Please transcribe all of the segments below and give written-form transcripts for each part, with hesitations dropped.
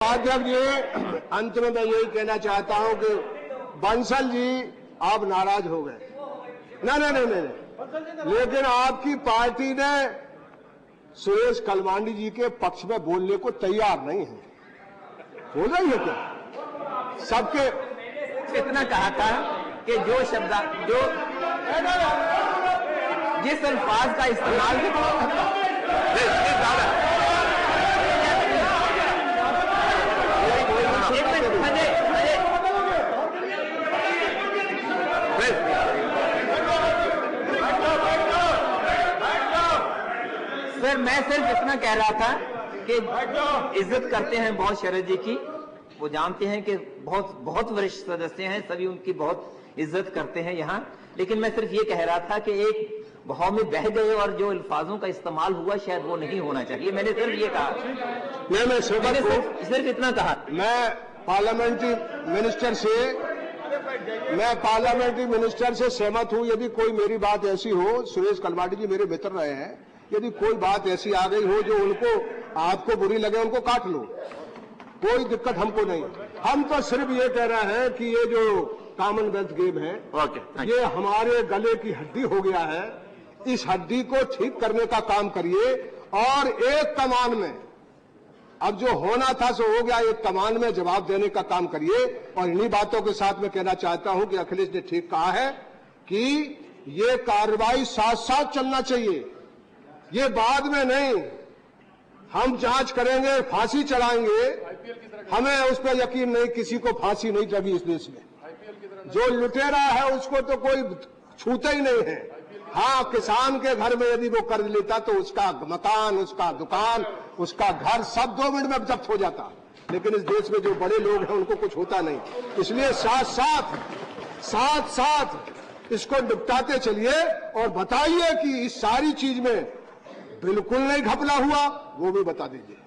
अध्यक्ष जी, अंत में मैं यही कहना चाहता हूं कि बंसल जी आप नाराज हो गए। नहीं, लेकिन आपकी पार्टी ने सुरेश कलमाडी जी के पक्ष में बोलने को तैयार नहीं है। बोल रही है क्या? सबके इतना कहा था कि जो शब्द जिस अल्फाज का इस्तेमाल सर, मैं सिर्फ इतना कह रहा था कि इज्जत करते हैं बहुत शरद जी की, वो जानते हैं कि बहुत वरिष्ठ सदस्य हैं, सभी उनकी बहुत इज्जत करते हैं यहाँ। लेकिन मैं सिर्फ ये कह रहा था कि एक बहाव में बह गए और जो अल्फाजों का इस्तेमाल हुआ शायद वो नहीं होना चाहिए। मैंने सिर्फ ये कहा, मैं सिर्फ इतना कहा। मैं पार्लियामेंट्री मिनिस्टर से सहमत हूं। यदि कोई मेरी बात ऐसी हो, सुरेश कलमाडी जी मेरे मित्र रहे हैं, यदि कोई बात ऐसी आ गई हो जो उनको आपको बुरी लगे, उनको काट लो, कोई दिक्कत हमको नहीं। हम तो सिर्फ ये कह रहे हैं कि ये जो कॉमनवेल्थ गेम है, ये हमारे गले की हड्डी हो गया है। इस हड्डी को ठीक करने का काम करिए और एक कमान में, अब जो होना था सो हो गया, एक कमान में जवाब देने का काम करिए। और इन्हीं बातों के साथ मैं कहना चाहता हूं कि अखिलेश ने ठीक कहा है कि ये कार्रवाई साथ साथ चलना चाहिए, ये बाद में नहीं। हम जांच करेंगे, फांसी चलाएंगे, हमें उस पर यकीन नहीं, किसी को फांसी नहीं लगी इस देश में। जो लुटेरा है उसको तो कोई छूता ही नहीं है। हाँ, किसान के घर में यदि वो कर्ज लेता तो उसका मकान, उसका दुकान, उसका घर सब 2 मिनट में जब्त हो जाता। लेकिन इस देश में जो बड़े लोग हैं उनको कुछ होता नहीं। इसलिए साथ साथ इसको निपटाते चलिए और बताइए कि इस सारी चीज में बिल्कुल नहीं घपला हुआ, वो भी बता दीजिए।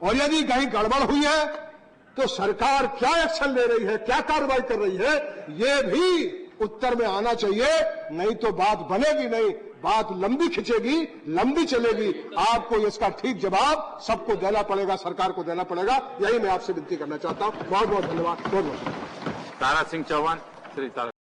और यदि कहीं गड़बड़ हुई है तो सरकार क्या एक्शन ले रही है, क्या कार्रवाई कर रही है, ये भी उत्तर में आना चाहिए। नहीं तो बात बनेगी नहीं, बात लंबी खिंचेगी, लंबी चलेगी। आपको इसका ठीक जवाब सबको देना पड़ेगा, सरकार को देना पड़ेगा। यही मैं आपसे विनती करना चाहता हूं। बहुत बहुत धन्यवाद। बहुत बहुत तारा सिंह चौहान।